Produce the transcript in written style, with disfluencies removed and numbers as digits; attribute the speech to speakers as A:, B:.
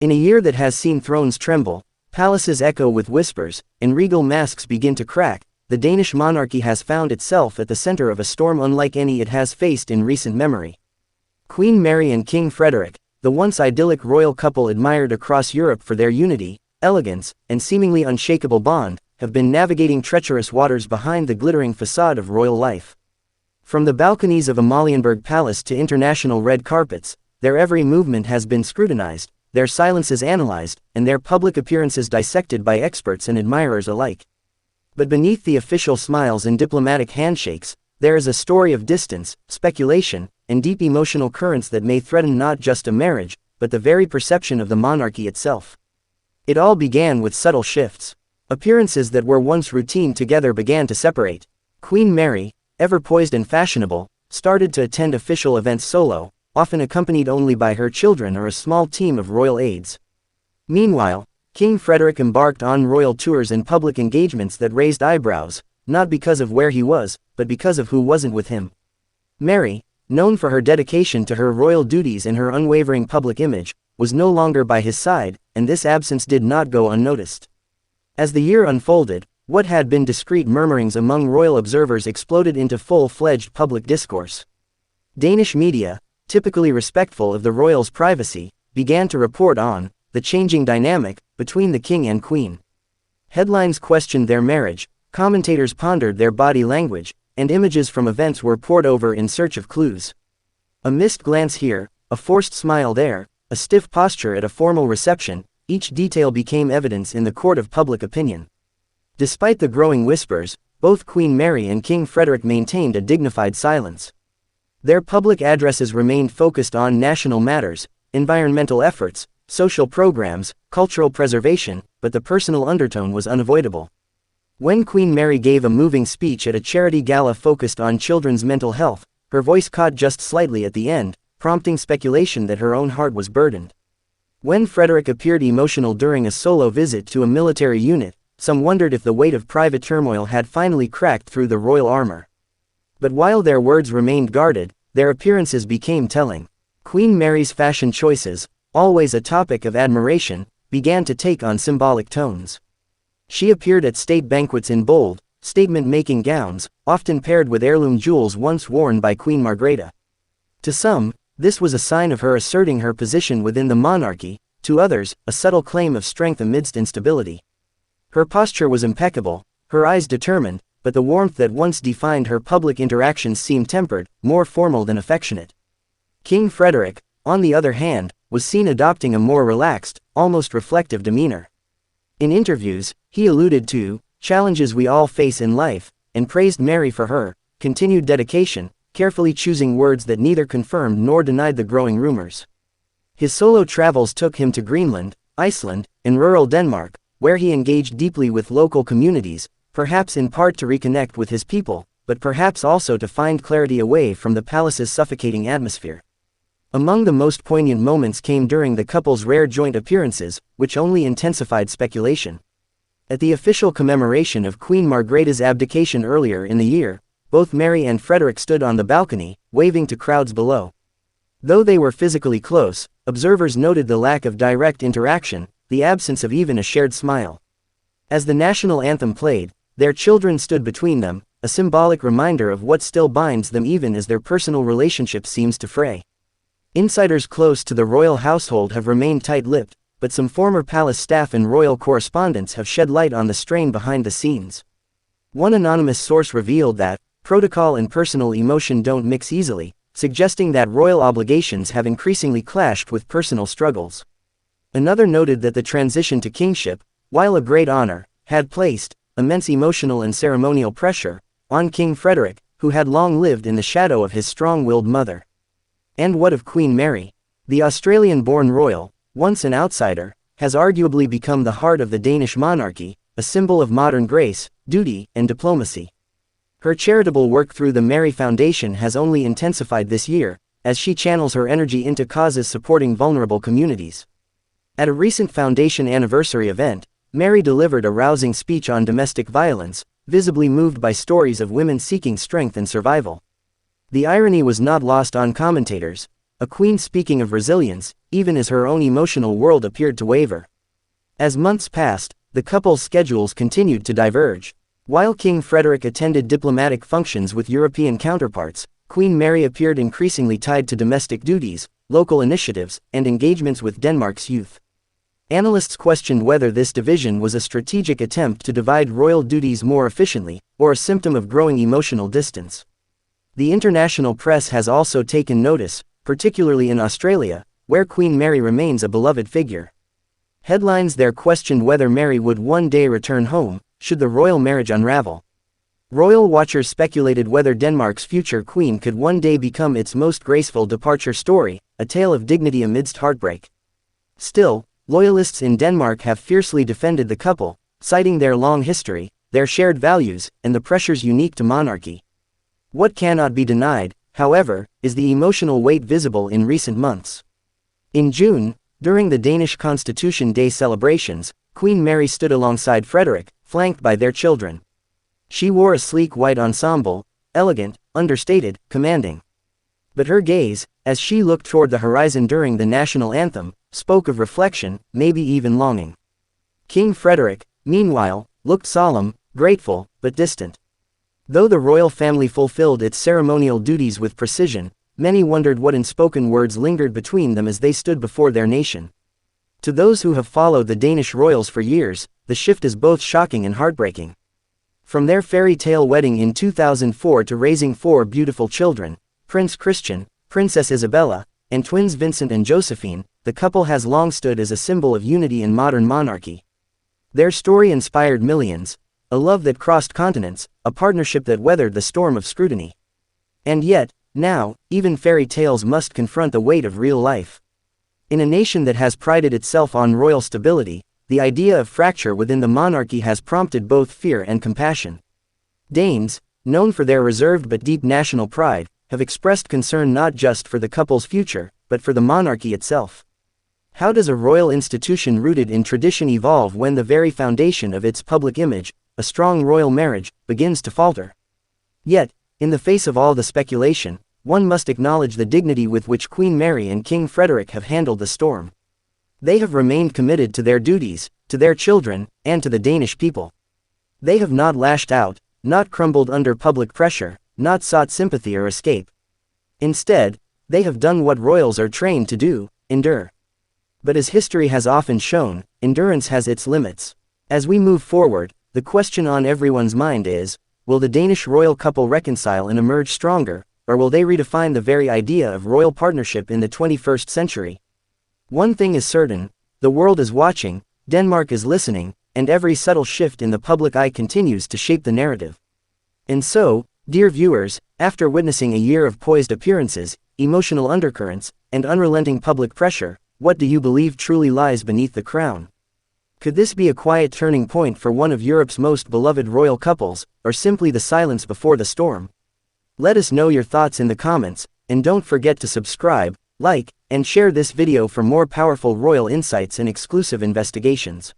A: In a year that has seen thrones tremble, palaces echo with whispers, and regal masks begin to crack, the Danish monarchy has found itself at the center of a storm unlike any it has faced in recent memory. Queen Mary and King Frederik, the once idyllic royal couple admired across Europe for their unity, elegance, and seemingly unshakable bond, have been navigating treacherous waters behind the glittering facade of royal life. From the balconies of Amalienborg Palace to international red carpets, their every movement has been scrutinized, their silences analyzed, and their public appearances dissected by experts and admirers alike. But beneath the official smiles and diplomatic handshakes, there is a story of distance, speculation, and deep emotional currents that may threaten not just a marriage, but the very perception of the monarchy itself. It all began with subtle shifts. Appearances that were once routine together began to separate. Queen Mary, ever poised and fashionable, started to attend official events solo, often accompanied only by her children or a small team of royal aides. Meanwhile, King Frederik embarked on royal tours and public engagements that raised eyebrows, not because of where he was, but because of who wasn't with him. Mary, known for her dedication to her royal duties and her unwavering public image, was no longer by his side, and this absence did not go unnoticed. As the year unfolded, what had been discreet murmurings among royal observers exploded into full-fledged public discourse. Danish media, typically respectful of the royals' privacy, began to report on the changing dynamic between the king and queen. Headlines questioned their marriage, commentators pondered their body language, and images from events were pored over in search of clues. A missed glance here, a forced smile there, a stiff posture at a formal reception, each detail became evidence in the court of public opinion. Despite the growing whispers, both Queen Mary and King Frederik maintained a dignified silence. Their public addresses remained focused on national matters, environmental efforts, social programs, cultural preservation, but the personal undertone was unavoidable. When Queen Mary gave a moving speech at a charity gala focused on children's mental health, her voice caught just slightly at the end, prompting speculation that her own heart was burdened. When Frederik appeared emotional during a solo visit to a military unit, some wondered if the weight of private turmoil had finally cracked through the royal armor. But while their words remained guarded, their appearances became telling. Queen Mary's fashion choices, always a topic of admiration, began to take on symbolic tones. She appeared at state banquets in bold, statement-making gowns, often paired with heirloom jewels once worn by Queen Margrethe. To some, this was a sign of her asserting her position within the monarchy, to others, a subtle claim of strength amidst instability. Her posture was impeccable, her eyes determined, but the warmth that once defined her public interactions seemed tempered, more formal than affectionate. King Frederik, on the other hand, was seen adopting a more relaxed, almost reflective demeanor. In interviews, he alluded to challenges we all face in life, and praised Mary for her continued dedication, carefully choosing words that neither confirmed nor denied the growing rumors. His solo travels took him to Greenland, Iceland, and rural Denmark, where he engaged deeply with local communities, perhaps in part to reconnect with his people, but perhaps also to find clarity away from the palace's suffocating atmosphere. Among the most poignant moments came during the couple's rare joint appearances, which only intensified speculation. At the official commemoration of Queen Margrethe's abdication earlier in the year, both Mary and Frederik stood on the balcony, waving to crowds below. Though they were physically close, observers noted the lack of direct interaction, the absence of even a shared smile. As the national anthem played, their children stood between them, a symbolic reminder of what still binds them even as their personal relationship seems to fray. Insiders close to the royal household have remained tight-lipped, but some former palace staff and royal correspondents have shed light on the strain behind the scenes. One anonymous source revealed that protocol and personal emotion don't mix easily, suggesting that royal obligations have increasingly clashed with personal struggles. Another noted that the transition to kingship, while a great honor, had placed immense emotional and ceremonial pressure on King Frederik, who had long lived in the shadow of his strong-willed mother. And what of Queen Mary? The Australian-born royal, once an outsider, has arguably become the heart of the Danish monarchy, a symbol of modern grace, duty, and diplomacy. Her charitable work through the Mary Foundation has only intensified this year, as she channels her energy into causes supporting vulnerable communities. At a recent foundation anniversary event, Mary delivered a rousing speech on domestic violence, visibly moved by stories of women seeking strength and survival. The irony was not lost on commentators. A queen speaking of resilience, even as her own emotional world appeared to waver. As months passed, the couple's schedules continued to diverge. While King Frederik attended diplomatic functions with European counterparts, Queen Mary appeared increasingly tied to domestic duties, local initiatives, and engagements with Denmark's youth. Analysts questioned whether this division was a strategic attempt to divide royal duties more efficiently, or a symptom of growing emotional distance. The international press has also taken notice, particularly in Australia, where Queen Mary remains a beloved figure. Headlines there questioned whether Mary would one day return home, should the royal marriage unravel. Royal watchers speculated whether Denmark's future queen could one day become its most graceful departure story, a tale of dignity amidst heartbreak. Still, loyalists in Denmark have fiercely defended the couple, citing their long history, their shared values, and the pressures unique to monarchy. What cannot be denied, however, is the emotional weight visible in recent months. In June, during the Danish Constitution Day celebrations, Queen Mary stood alongside Frederik, flanked by their children. She wore a sleek white ensemble, elegant, understated, commanding. But her gaze, as she looked toward the horizon during the national anthem, spoke of reflection, maybe even longing. King Frederik, meanwhile, looked solemn, grateful, but distant. Though the royal family fulfilled its ceremonial duties with precision, many wondered what unspoken words lingered between them as they stood before their nation. To those who have followed the Danish royals for years, the shift is both shocking and heartbreaking. From their fairy tale wedding in 2004 to raising 4 beautiful children, Prince Christian, Princess Isabella, and twins Vincent and Josephine, the couple has long stood as a symbol of unity in modern monarchy. Their story inspired millions, a love that crossed continents, a partnership that weathered the storm of scrutiny. And yet, now, even fairy tales must confront the weight of real life. In a nation that has prided itself on royal stability, the idea of fracture within the monarchy has prompted both fear and compassion. Danes, known for their reserved but deep national pride, have expressed concern not just for the couple's future, but for the monarchy itself. How does a royal institution rooted in tradition evolve when the very foundation of its public image, a strong royal marriage, begins to falter? Yet, in the face of all the speculation, one must acknowledge the dignity with which Queen Mary and King Frederik have handled the storm. They have remained committed to their duties, to their children, and to the Danish people. They have not lashed out, not crumbled under public pressure, not sought sympathy or escape. Instead, they have done what royals are trained to do, endure. But as history has often shown, endurance has its limits. As we move forward, the question on everyone's mind is, will the Danish royal couple reconcile and emerge stronger, or will they redefine the very idea of royal partnership in the 21st century? One thing is certain, the world is watching, Denmark is listening, and every subtle shift in the public eye continues to shape the narrative. And so, dear viewers, after witnessing a year of poised appearances, emotional undercurrents, and unrelenting public pressure, what do you believe truly lies beneath the crown? Could this be a quiet turning point for one of Europe's most beloved royal couples, or simply the silence before the storm? Let us know your thoughts in the comments, and don't forget to subscribe, like, and share this video for more powerful royal insights and exclusive investigations.